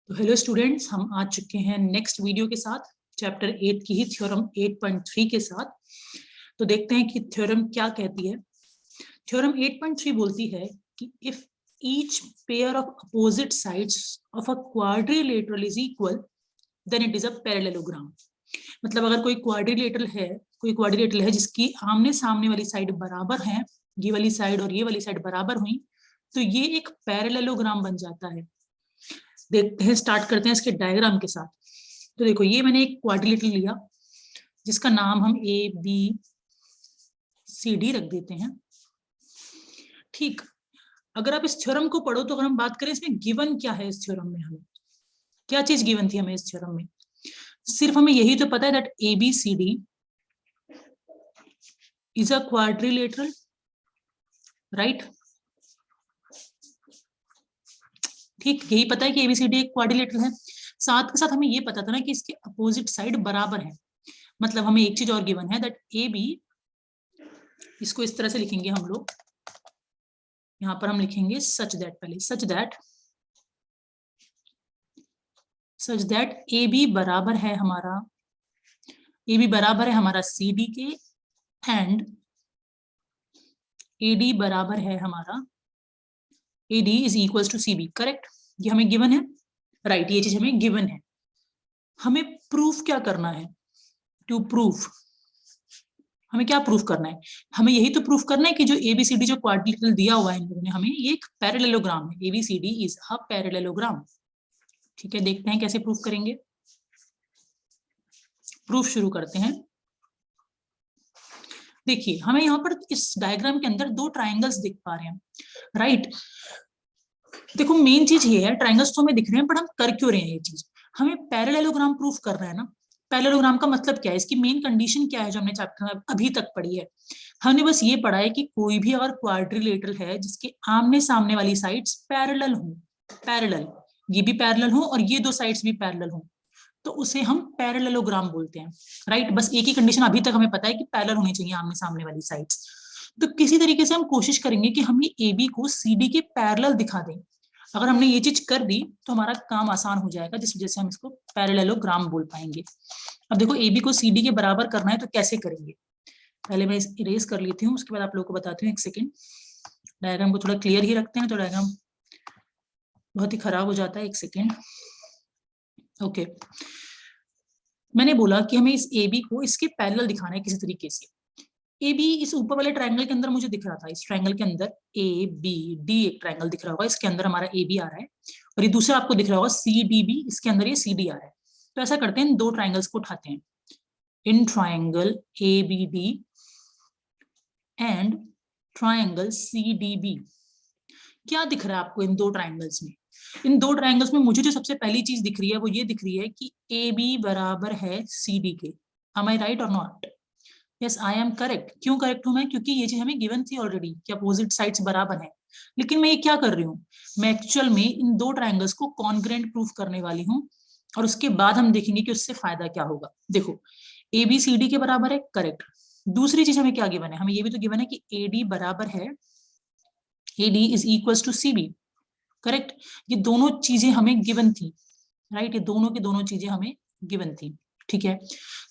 तो hello students, हम आ चुके हैं नेक्स्ट वीडियो के साथ चैप्टर 8 की ही थ्योरम 8.3 के साथ। तो देखते हैं कि थ्योरम क्या कहती है। थ्योरम 8.3 बोलती है कि if each pair of opposite sides of a quadrilateral is equal then it is a parallelogram. मतलब अगर कोई क्वाड्रिलेटरल है जिसकी आमने सामने वाली साइड बराबर है, ये वाली साइड और ये वाली साइड बराबर हुई, तो ये एक पैरेललोग्राम बन जाता है। देखते हैं, स्टार्ट करते हैं इसके डायग्राम के साथ। तो देखो, ये मैंने एक क्वाड्रिलेटरल लिया जिसका नाम हम ए बी सी डी रख देते हैं। ठीक, अगर आप इस थ्योरम को पढ़ो तो अगर हम बात करें इसमें गिवन क्या है, इस थ्योरम में हमें क्या चीज गिवन थी। हमें इस थ्योरम में सिर्फ हमें यही तो पता है that A B C D is a quadrilateral, right. ठीक, यही पता है कि एबीसीडी एक क्वाड्रिलेटरल है। साथ के साथ हमें ये पता था ना कि इसके अपोजिट साइड बराबर है। मतलब हमें एक चीज और गिवन है दैट ए बी, इसको इस तरह से लिखेंगे हम लोग, यहां पर हम लिखेंगे सच दैट, पहले सच दैट ए बी बराबर है हमारा, ए बी बराबर है हमारा सी डी के, एंड ए डी बराबर है हमारा, A D is equal to C B. Correct, ये हमें गिवन है, राइट, ये चीज हमें गिवन है। हमें प्रूफ क्या करना है? टू प्रूफ, हमें क्या प्रूफ करना है? हमें यही तो प्रूफ करना है कि जो एबीसीडी जो क्वाड्रिलेटरल दिया हुआ है इन लोगों ने हमें, ये एक पैरेललोग्राम है। ABCD is a parallelogram. ठीक है, देखते हैं कैसे प्रूफ करेंगे। प्रूफ शुरू करते हैं। देखिए, हमें यहाँ पर इस डायग्राम के अंदर दो ट्राइंगल्स दिख पा रहे हैं, राइट। देखो, मेन चीज ये है, ट्राइंगल्स तो हमें दिख रहे हैं, बट हम कर क्यों रहे हैं ये चीज? हमें पैरेललोग्राम प्रूफ करना है ना। पैरेललोग्राम का मतलब क्या है, इसकी मेन कंडीशन क्या है जो हमने चैप्टर में अभी तक पढ़ी है? हमने बस ये पढ़ा है कि कोई भी अगर क्वाड्रिलेटरल है जिसके आमने सामने वाली साइड्स पैरेलल हो, पैरेलल, ये भी पैरेलल हो और ये दो साइड्स भी पैरेलल हो, तो उसे हम पैरेललोग्राम बोलते हैं, राइट। बस एक ही कंडीशन अभी तक हमें पता है कि पैरेलल होनी चाहिए आमने सामने वाली साइड्स। तो किसी तरीके से हम कोशिश करेंगे कि हम ये ए बी को सी डी के पैरेलल दिखा दें। अगर हमने ये चीज कर दी तो हमारा काम आसान हो जाएगा, जिस वजह से हम इसको पैरेललोग्राम बोल पाएंगे। अब देखो, ए बी को सी डी के बराबर करना है तो कैसे करेंगे? पहले मैं इरेज कर लेती हूँ, उसके बाद आप लोगों को बताती हूँ। एक सेकेंड, डायग्राम को थोड़ा क्लियर ही रखते हैं तो डायग्राम बहुत ही खराब हो जाता है। एक सेकेंड, ओके। मैंने बोला कि हमें इस ए बी को इसके पैरेलल दिखाना है किसी तरीके से। ए बी इस ऊपर वाले ट्रायंगल के अंदर मुझे दिख रहा था, इस ट्रायंगल के अंदर ए बी डी एक ट्रायंगल दिख रहा होगा, इसके अंदर हमारा ए बी आ रहा है, और ये दूसरा आपको दिख रहा होगा सी डी बी, इसके अंदर ये सी डी आ रहा है। तो ऐसा करते हैं, इन दो ट्रायंगल्स को उठाते हैं, in triangle A B D and triangle C D B. क्या दिख रहा है आपको इन दो ट्रायंगल्स में? इन दो ट्रायंगल्स में मुझे जो सबसे पहली चीज दिख रही है वो ये दिख रही है कि ए बी बराबर है सी डी के। एम आई राइट और not? Yes, I am correct. क्यों करेक्ट हूं मैं? क्योंकि ये चीज हमें गिवन थी ऑलरेडी कि अपोजिट साइड्स बराबर है। लेकिन मैं ये क्या कर रही हूँ, मैं एक्चुअल में इन दो ट्रायंगल्स को कॉन्ग्रुएंट प्रूफ करने वाली हूँ, और उसके बाद हम देखेंगे कि उससे फायदा क्या होगा। देखो, ए बी सी डी के बराबर है, करेक्ट। दूसरी चीज हमें क्या गिवन है? हमें ये भी तो गिवन है कि ए डी बराबर है, A D is equal to C B, correct. ये दोनों चीजें हमें गिवन थी, राइट। ये दोनों की दोनों चीजें हमें गिवन थी, ठीक है।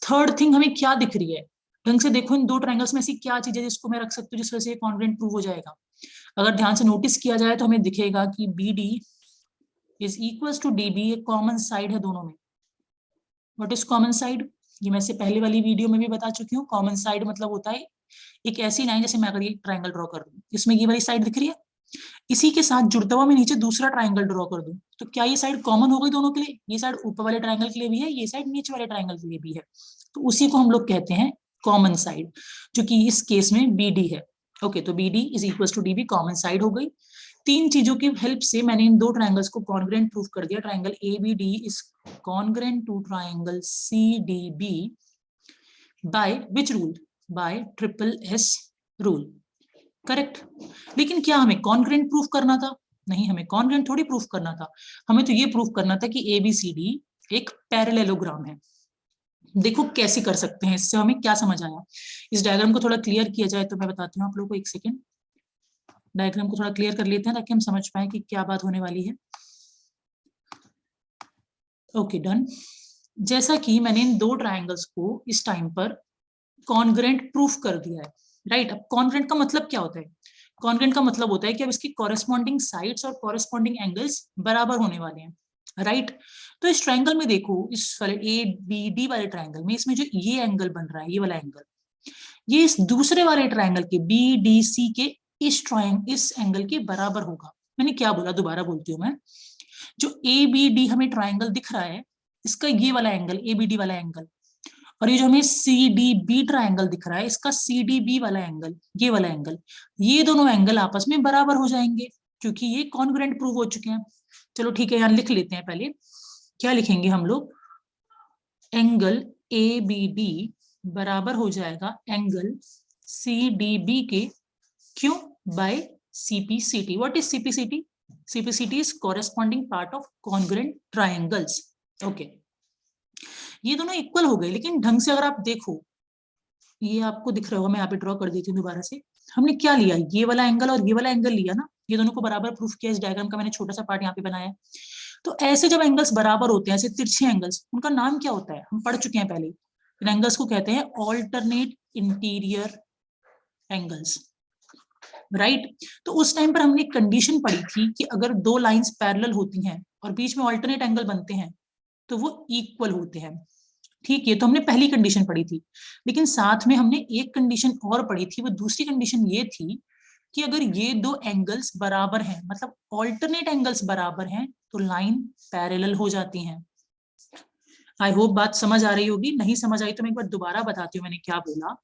थर्ड थिंग हमें क्या दिख रही है? ढंग से देखो, इन दो ट्रायंगल्स में ऐसी क्या चीज है जिसको मैं रख सकती हूँ जिस वजह से कॉन्ग्रुएंट प्रूव हो जाएगा? अगर ध्यान से नोटिस किया जाए तो हमें दिखेगा कि B D is equal to D B, एक कॉमन साइड है दोनों में। What is common side? ये मैं से पहले वाली वीडियो में भी बता चुकी हूँ। कॉमन साइड मतलब होता है एक ऐसी लाइन, जैसे मैं अगर ये ट्रायंगल ड्रॉ कर दूं, इसमें ये वाली साइड दिख रही है, इसी के साथ जुड़ता हुआ मैं नीचे दूसरा ट्रायंगल ड्रॉ कर दूं, तो क्या ये साइड कॉमन हो गई दोनों के लिए? ये साइड ऊपर वाले ट्रायंगल के लिए भी है, ये साइड नीचे वाले ट्रायंगल के लिए भी है, तो उसी को हम लोग कहते हैं कॉमन साइड, जो कि इस केस में बी डी है। ओके, तो B D is equal to D B, common side हो गई। तीन चीजों की हेल्प से मैंने इन दो ट्रायंगल्स को कॉन्ग्रुएंट प्रूफ कर दिया। Triangle A B D is congruent to triangle C D B by which rule? By triple S rule, correct. लेकिन क्या हमें कॉन्ग्रुएंट प्रूफ करना था? नहीं, हमें कॉन्ग्रुएंट थोड़ी प्रूफ करना था, हमें तो ये प्रूफ करना था कि एबीसीडी एक पैरेललोग्राम है। देखो कैसे कर सकते हैं, इससे हमें क्या समझ आया। इस डायग्राम को थोड़ा क्लियर किया जाए तो मैं बताती हूँ आप लोगों को। एक सेकेंड, डायग्राम को थोड़ा क्लियर कर लेते हैं ताकि हम समझ पाए कि क्या बात होने वाली है। Okay done. जैसा कि मैंने इन दो ट्राइंगल्स को इस टाइम पर कॉन्ग्रेंट प्रूफ कर दिया है, राइट। अब कॉन्ग्रेंट का मतलब क्या होता है? कॉन्ग्रेंट का मतलब होता है कि अब इसकी कॉरेस्पॉन्डिंग साइड्स और कॉरेस्पॉन्डिंग एंगल्स बराबर होने वाले हैं, राइट। तो इस ट्राइंगल में देखो, इस वाले ए बी डी वाले ट्राइंगल में इसमें जो ये एंगल बन रहा है, ये वाला एंगल, ये इस दूसरे वाले ट्राइंगल के बी डी सी के इस एंगल के बराबर होगा। मैंने क्या बोला, दोबारा बोलती हूँ मैं। जो ए बी डी हमें ट्राइंगल दिख रहा है, इसका ये वाला एंगल ए बी डी वाला एंगल, और ये जो हमें सी डी बी ट्राइंगल दिख रहा है, इसका सी डी बी वाला एंगल, ये वाला एंगल, ये दोनों एंगल आपस में बराबर हो जाएंगे क्योंकि ये कॉन्ग्रुएंट प्रूव हो चुके हैं। चलो ठीक है, यहाँ लिख लेते हैं। पहले क्या लिखेंगे हम लोग? एंगल ए बी डी बराबर हो जाएगा एंगल सी डी बी के। क्यों? By CPCT। What is CPCT? CPCT is corresponding part of congruent triangles। Okay, ये दोनों इक्वल हो गए, लेकिन ढंग से अगर आप देखो, ये आपको दिख रहा होगा, मैं यहाँ पे ड्रॉ कर देती हूँ दोबारा से। हमने क्या लिया, ये वाला एंगल और ये वाला एंगल लिया ना, ये दोनों को बराबर प्रूफ किया। इस डायग्राम का मैंने छोटा सा पार्ट यहाँ पे बनाया है। तो ऐसे जब एंगल्स बराबर होते हैं, ऐसे तिरछे एंगल्स, उनका नाम क्या होता है? हम पढ़ चुके हैं पहले। इन एंगल्स को कहते हैं ऑल्टरनेट इंटीरियर एंगल्स, राइट। तो उस टाइम पर हमने एक कंडीशन पढ़ी थी कि अगर दो लाइंस पैरेलल होती हैं और बीच में ऑल्टरनेट एंगल बनते हैं तो वो इक्वल होते हैं। ठीक है, तो हमने पहली कंडीशन पढ़ी थी, लेकिन साथ में हमने एक कंडीशन और पढ़ी थी। वो दूसरी कंडीशन ये थी कि अगर ये दो एंगल्स बराबर हैं, मतलब ऑल्टरनेट एंगल्स बराबर हैं, तो लाइन पैरेलल हो जाती हैं। आई होप बात समझ आ रही होगी। नहीं समझ आई तो मैं एक बार दोबारा बताती हूँ मैंने क्या बोला।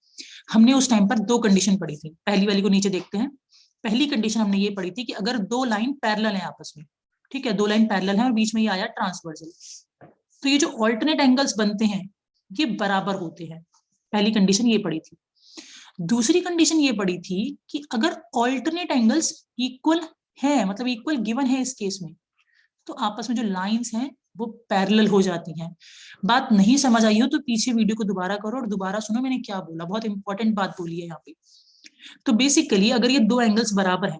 हमने उस टाइम पर दो कंडीशन पढ़ी थी। पहली वाली को नीचे देखते हैं। पहली कंडीशन हमने ये पढ़ी थी कि अगर दो लाइन पैरेलल हैं आपस में, ठीक है, दो लाइन पैरेलल हैं और बीच में ये आया ट्रांसवर्सल, तो ये जो ऑल्टरनेट एंगल्स बनते हैं ये बराबर होते हैं। पहली कंडीशन ये पढ़ी थी। दूसरी कंडीशन ये पढ़ी थी कि अगर ऑल्टरनेट एंगल्स इक्वल है, मतलब इक्वल गिवन है इस केस में, तो आपस में जो लाइंस हैं वो पैरेलल हो जाती हैं। बात नहीं समझ आई हो तो पीछे वीडियो को दोबारा करो और दोबारा सुनो मैंने क्या बोला। बहुत इंपॉर्टेंट बात बोली है यहाँ पे। तो बेसिकली अगर ये दो एंगल्स बराबर हैं,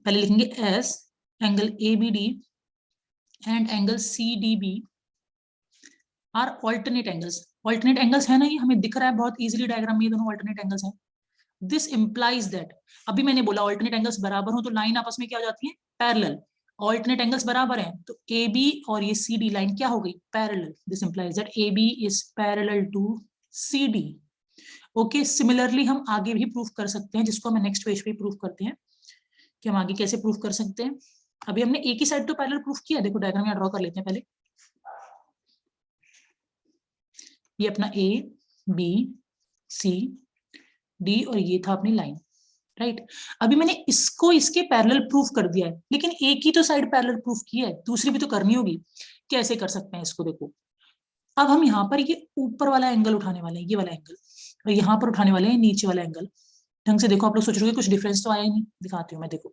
पहले लिखेंगे as angle A B D and angle C D B are alternate angles. Alternate angles है ना, ये हमें दिख रहा है बहुत इजीली डायग्राम में, ये दोनों ऑल्टरनेट एंगल्स हैं। दिस इंप्लाइज दैट, अभी मैंने बोला ऑल्टरनेट एंगल्स बराबर हो तो लाइन आपस में क्या हो जाती है? पैरेलल। ऑल्टरनेट एंगल्स बराबर हैं तो ए बी और ये सी डी लाइन क्या हो गई? Parallel. This implies that A B is parallel to C D. Okay, similarly हम आगे भी प्रूफ कर सकते हैं, जिसको हम नेक्स्ट पेज पे प्रूफ करते हैं कि हम आगे कैसे प्रूफ कर सकते हैं। अभी हमने एक ही साइड तो पैरेलल प्रूफ किया। देखो डायग्राम यहाँ ड्रॉ कर लेते हैं पहले। ये अपना ए बी सी डी और ये था अपनी लाइन, राइट। अभी मैंने इसको इसके पैरेलल प्रूफ कर दिया है, लेकिन एक ही तो साइड पैरेलल प्रूफ किया है, दूसरी भी तो करनी होगी। कैसे कर सकते हैं इसको? देखो, अब हम यहाँ पर ये ऊपर वाला एंगल उठाने वाले हैं, ये वाला एंगल, और यहाँ पर उठाने वाले हैं नीचे वाला एंगल। ढंग से देखो, आप लोग सोच रहे हो कुछ डिफरेंस तो आया ही नहीं। दिखाती हूँ मैं। देखो,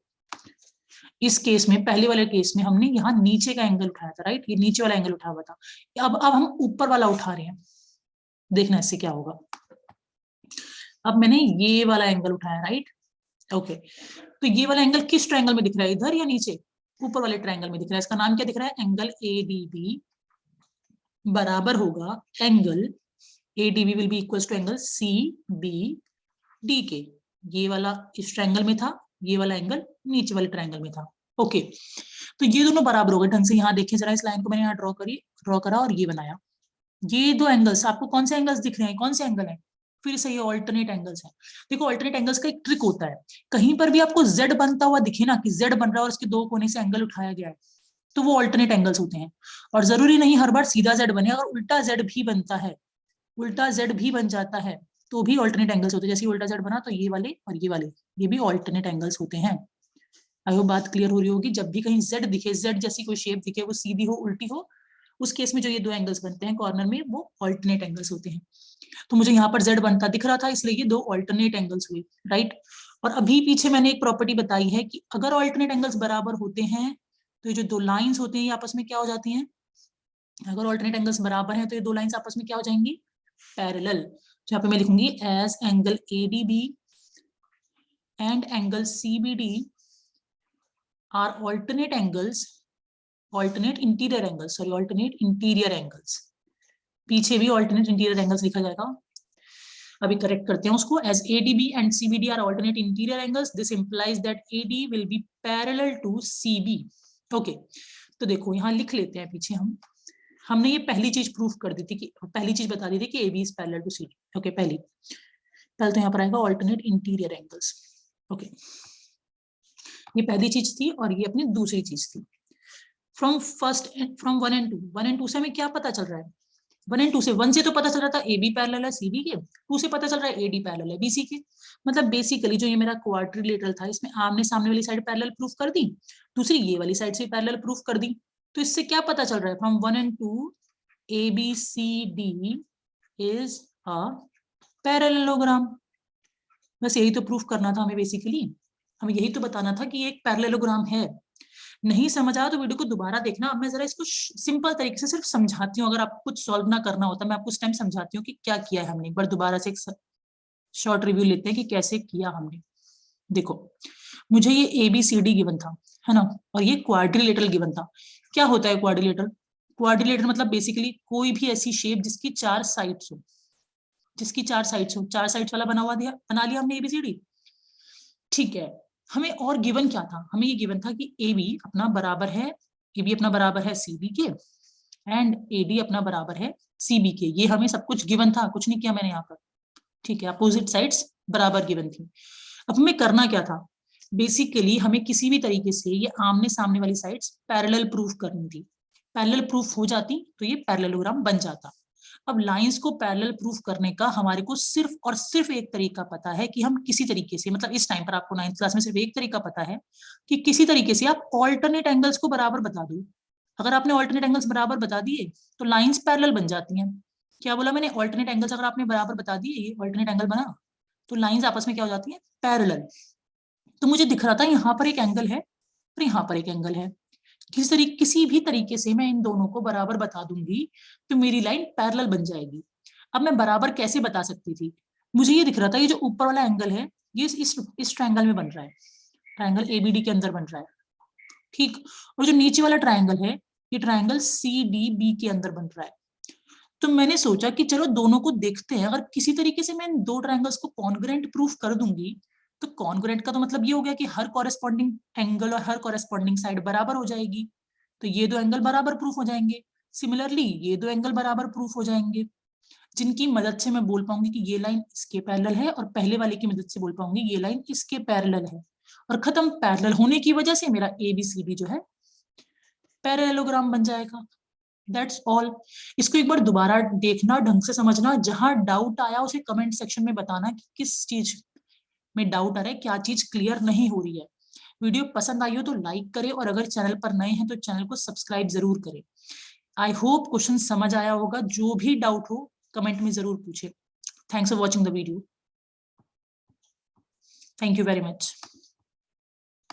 इस केस में, पहले वाले केस में हमने यहाँ नीचे का एंगल उठाया था, राइट। ये नीचे वाला एंगल उठा हुआ था। अब हम ऊपर वाला उठा रहे हैं। देखना इससे क्या होगा। अब मैंने ये वाला एंगल उठाया, राइट। ओके, तो ये वाला एंगल किस ट्रायंगल में दिख रहा है? इधर या नीचे? ऊपर वाले ट्रायंगल में दिख रहा है। इसका नाम क्या दिख रहा है? एंगल ADB बराबर होगा angle ADB will be equals to angle CBD के। ये वाला इस ट्रायंगल में था, ये वाला एंगल नीचे वाले ट्रायंगल में था। ओके, तो ये दोनों बराबर हो गए। ढंग से यहाँ देखिए जरा, इस लाइन को मैंने यहाँ ड्रॉ करा और ये बनाया। ये दो एंगल्स, आपको कौन से एंगल्स दिख रहे हैं? कौन से एंगल है? फिर से ये ऑल्टरनेट एंगल्स हैं। देखो, ऑल्टरनेट एंगल्स का एक ट्रिक होता है, कहीं पर भी आपको Z बनता हुआ दिखे ना, कि Z बन रहा है और उसके दो कोने से एंगल उठाया गया है, तो वो ऑल्टरनेट एंगल्स होते हैं। और जरूरी नहीं हर बार सीधा Z बने, अगर उल्टा Z भी बनता है, उल्टा Z भी बन जाता है, तो भी ऑल्टरनेट एंगल्स होते हैं। जैसे उल्टा Z बना तो ये वाले और ये वाले, ये भी ऑल्टरनेट एंगल्स होते हैं। आई होप बात क्लियर हो रही होगी। जब भी कहीं Z दिखे, Z जैसी कोई शेप दिखे, वो सीधी हो उल्टी हो, उस केस में जो ये दो एंगल्स बनते हैं कॉर्नर में, वो ऑल्टरनेट एंगल्स होते हैं। तो मुझे यहाँ पर Z बनता दिख रहा था, इसलिए ये दो ऑल्टरनेट एंगल्स हुए, राइट। और अभी पीछे मैंने एक प्रॉपर्टी बताई है कि अगर ऑल्टरनेट एंगल्स बराबर होते हैं तो ये जो दो लाइंस होती हैं ये आपस में क्या हो जाती हैं? अगर ऑल्टरनेट एंगल्स बराबर हैं तो ये दो लाइंस आपस में क्या हो जाएंगी? पैरेलल। यहाँ पे मैं लिखूंगी as angle ADB and angle CBD are alternate angles alternate interior angles, sorry alternate interior angles, पीछे भी ऑल्टरनेट इंटीरियर एंगल्स लिखा जाएगा। अभी करेक्ट करते हैं उसको। As ADB and CBD are alternate interior angles, this implies that AD will be parallel to CB। Okay, तो देखो यहाँ लिख लेते हैं पीछे हमने ये पहली चीज प्रूफ कर दी थी कि पहली चीज बता दी थी कि AB is parallel to CD। Okay, पहले तो यहाँ पर आएगा ऑल्टरनेट इंटीरियर एंगल्स। ओके, ये पहली चीज थी और ये अपनी दूसरी चीज थी। फ्रॉम 1 and 2 से हमें क्या पता चल रहा है? 1 and 2 से, 1 से तो पता चल रहा था AB पैरेलल है CB के, 2 से पता चल रहा है AD पैरेलल है BC के। मतलब बेसिकली जो ये मेरा क्वाड्रिलेटरल था, इसमें आमने सामने वाली साइड पैरेलल प्रूफ कर दी, दूसरी ये वाली साइड से पैरेलल प्रूफ कर दी। तो इससे क्या पता चल रहा है? From 1 and 2 ABCD is a parallelogram. बस यही तो प्रूफ करना था हमें, बेसिकली हमें यही तो बताना था कि ये एक पैरेललोग्राम है। नहीं समझ आया तो वीडियो को दोबारा देखना। अब मैं जरा इसको सिंपल तरीके से सिर्फ समझाती हूँ, अगर आपको कुछ सॉल्व ना करना होता मैं आपको उस टाइम समझाती हूँ कि क्या किया है हमने। एक बार दोबारा से एक शॉर्ट रिव्यू लेते हैं कि कैसे किया हमने। देखो, मुझे ये ABCD गिवन था, है ना, और ये क्वाड्रिलेटरल गिवन था। क्या होता है क्वाड्रिलेटरल? क्वाड्रिलेटरल मतलब बेसिकली कोई भी ऐसी शेप जिसकी 4 साइड्स हो, जिसकी 4 साइड्स हो, 4 साइड्स वाला बना लिया हमने ABCD। ठीक है, हमें और गिवन क्या था? हमें ये गिवन था कि AB अपना बराबर है CB के एंड AD अपना बराबर है CB के। ये हमें सब कुछ गिवन था, कुछ नहीं किया मैंने यहाँ पर। ठीक है, अपोजिट साइड्स बराबर गिवन थी। अब हमें करना क्या था? बेसिकली हमें किसी भी तरीके से ये आमने सामने वाली साइड्स पैरेलल प्रूफ करनी थी। पैरेलल प्रूफ हो जाती तो ये पैरेललोग्राम बन जाता। अब लाइंस को पैरेलल प्रूफ करने का हमारे को सिर्फ और सिर्फ एक तरीका पता है कि हम किसी तरीके से, मतलब इस टाइम पर आपको 9th क्लास में सिर्फ एक तरीका पता है कि किसी तरीके से आप ऑल्टरनेट एंगल्स को बराबर बता दो। अगर आपने ऑल्टरनेट एंगल्स बराबर बता दिए तो लाइंस पैरेलल बन जाती हैं। क्या बोला मैंने? ऑल्टरनेट एंगल्स अगर आपने बराबर बता दिए, ये ऑल्टरनेट एंगल बना, तो लाइंस आपस में क्या हो जाती है? पैरेलल। तो मुझे दिख रहा था यहाँ पर एक एंगल है और यहाँ पर एक एंगल है, किसी भी तरीके से मैं इन दोनों को बराबर बता दूंगी तो मेरी लाइन पैरेलल बन जाएगी। अब मैं बराबर कैसे बता सकती थी? मुझे ये दिख रहा था ये जो ऊपर वाला एंगल है ये इस ट्रायंगल में बन रहा है, ट्रायंगल ABD के अंदर बन रहा है, ठीक। और जो नीचे वाला ट्रायंगल है ये ट्रायंगल CDB के अंदर बन रहा है। तो मैंने सोचा कि चलो दोनों को देखते हैं, अगर किसी तरीके से मैं इन दो ट्रायंगल्स को कॉन्ग्रुएंट प्रूफ कर दूंगी तो कॉन्ग्रुएंट का तो मतलब ये हो गया कि हर कॉरेस्पॉन्डिंग एंगल और हर कॉरेस्पॉन्डिंग साइड बराबर हो जाएगी, तो ये दो एंगल बराबर प्रूफ हो जाएंगे। सिमिलरली ये दो एंगल बराबर प्रूफ हो जाएंगे, जिनकी मदद से मैं बोल पाऊंगी कि ये लाइन इसके पैरेलल है और पहले वाले की मदद से बोल पाऊंगी ये लाइन इसके पैरेलल है, और खत्म। पैरेलल होने की वजह से मेरा ABCD जो है पैरेललोग्राम बन जाएगा। That's all. इसको एक बार दोबारा देखना, ढंग से समझना, जहां डाउट आया उसे कमेंट सेक्शन में बताना कि किस चीज में डाउट आ रहा है, क्या चीज क्लियर नहीं हो रही है। वीडियो पसंद आई हो तो लाइक करें और अगर चैनल पर नए हैं तो चैनल को सब्सक्राइब जरूर करें। आई होप क्वेश्चन समझ आया होगा। जो भी डाउट हो कमेंट में जरूर पूछे। Thanks for watching the video. Thank you very much.